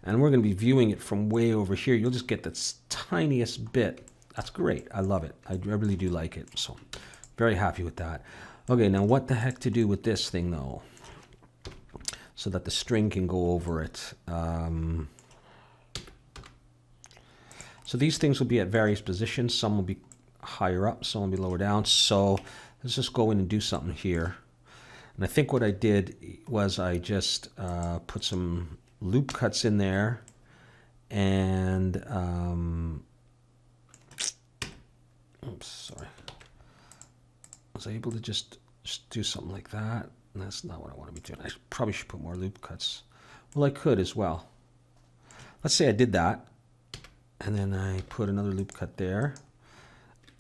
And we're going to be viewing it from way over here. You'll just get the tiniest bit. That's great. I love it. I really do like it. So very happy with that. Okay, now what the heck to do with this thing though? So that the string can go over it. So these things will be at various positions. Some will be higher up, some will be lower down. So let's just go in and do something here. And I think what I did was I just put some loop cuts in there, and oops, sorry. I was able to just do something like that. And that's not what I want to be doing. I probably should put more loop cuts. Well, I could as well. Let's say I did that, and then I put another loop cut there,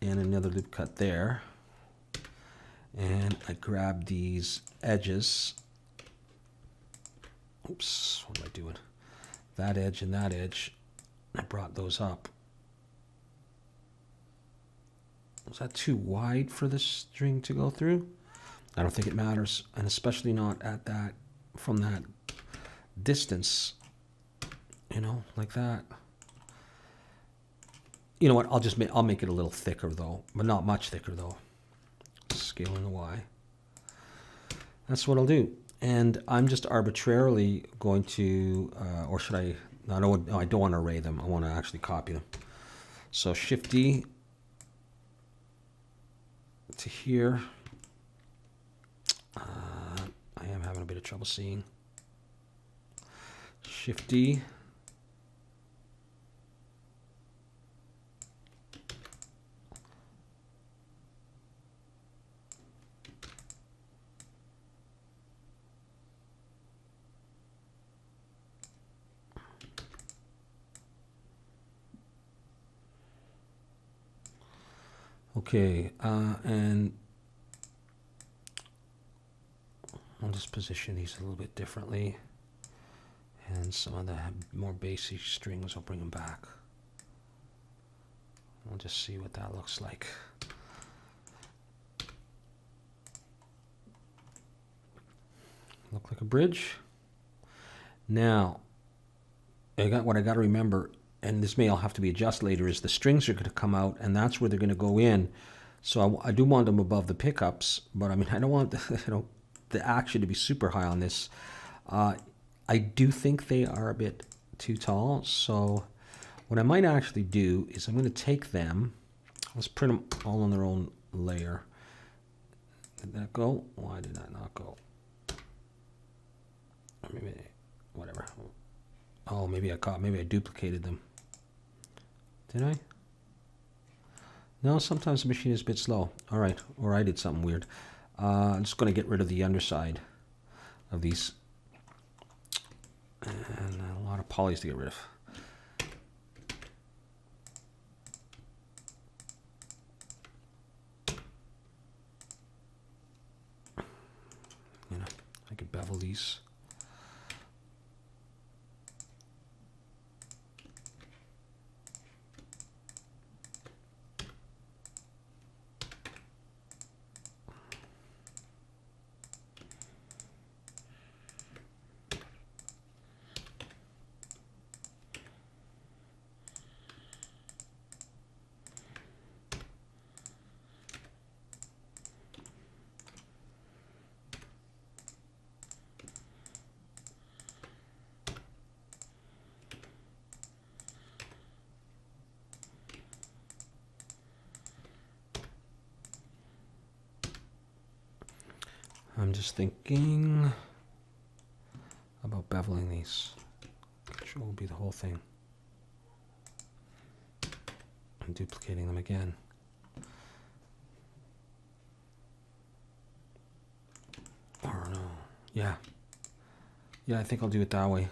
and another loop cut there. And I grab these edges. Oops, what am I doing? That edge and that edge. I brought those up. Was that too wide for the string to go through? I don't think it matters, and especially not at that, from that distance, you know, like that. You know what? I'll make it a little thicker though, but not much thicker though. Scaling the Y. That's what I'll do, and I'm just arbitrarily going to, or should I? No, I don't want to array them. I want to actually copy them. So Shift D to here. I am having a bit of trouble seeing. Shift D. Okay, and I'll just position these a little bit differently, and some of the more basic strings, I'll bring them back. We'll just see what that looks like. Look like a bridge. Now, what I got to remember, and this may all have to be adjusted later, is the strings are going to come out, and that's where they're going to go in. So I do want them above the pickups, but I mean, I don't want the action to be super high on this. I do think they are a bit too tall, so what I might actually do is I'm going to take them, let's print them all on their own layer. Did that go? Why did that not go? Maybe, whatever. Oh, maybe I duplicated them. Did I? No, sometimes the machine is a bit slow. All right, or I did something weird. I'm just going to get rid of the underside of these. And a lot of polys to get rid of. You know, I could bevel these. I'm just thinking about beveling these. Control will be the whole thing. I'm duplicating them again. Or no. Yeah. Yeah, I think I'll do it that way.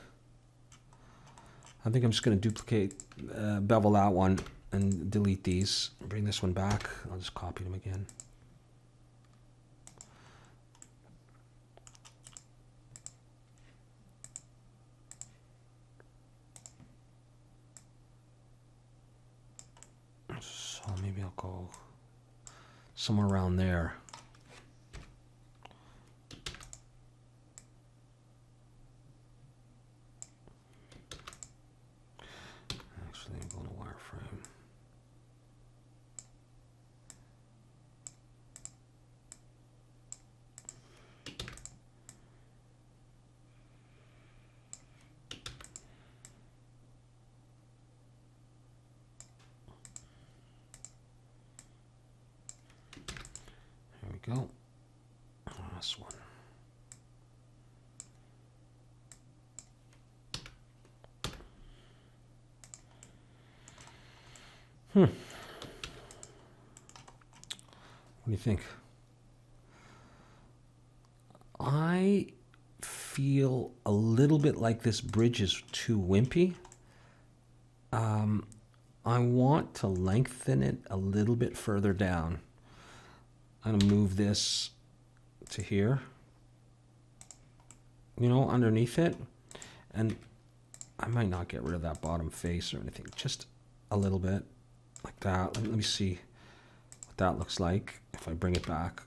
I think I'm just going to duplicate, bevel that one and delete these. Bring this one back. I'll just copy them again. So maybe I'll go somewhere around there. Actually, I'm going to wireframe. Go. Last one. What do you think? I feel a little bit like this bridge is too wimpy. I want to lengthen it a little bit further down. I'm going to move this to here, you know, underneath it. And I might not get rid of that bottom face or anything, just a little bit like that. Let me see what that looks like if I bring it back.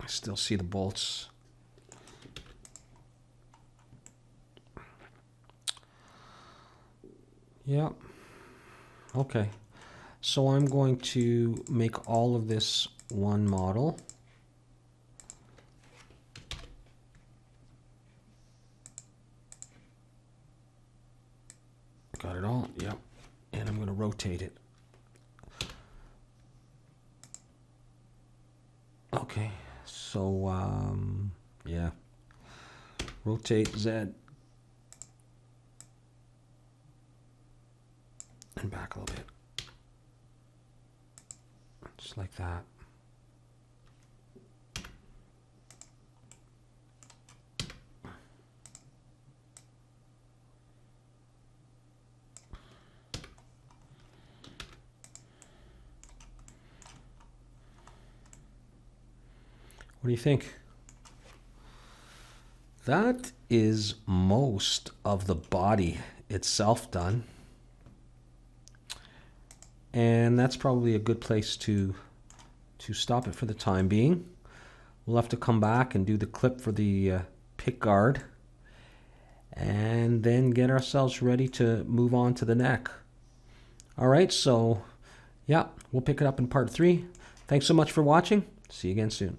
I still see the bolts. Yep. Okay. So I'm going to make all of this one model. Got it all? Yep. And I'm going to rotate it. Okay. So, yeah. Rotate Z. And back a little bit. Just like that. What do you think? That is most of the body itself done. And that's probably a good place to stop it for the time being. We'll have to come back and do the clip for the pickguard, and then get ourselves ready to move on to the neck. All right, so yeah, we'll pick it up in part 3. Thanks so much for watching. See you again soon.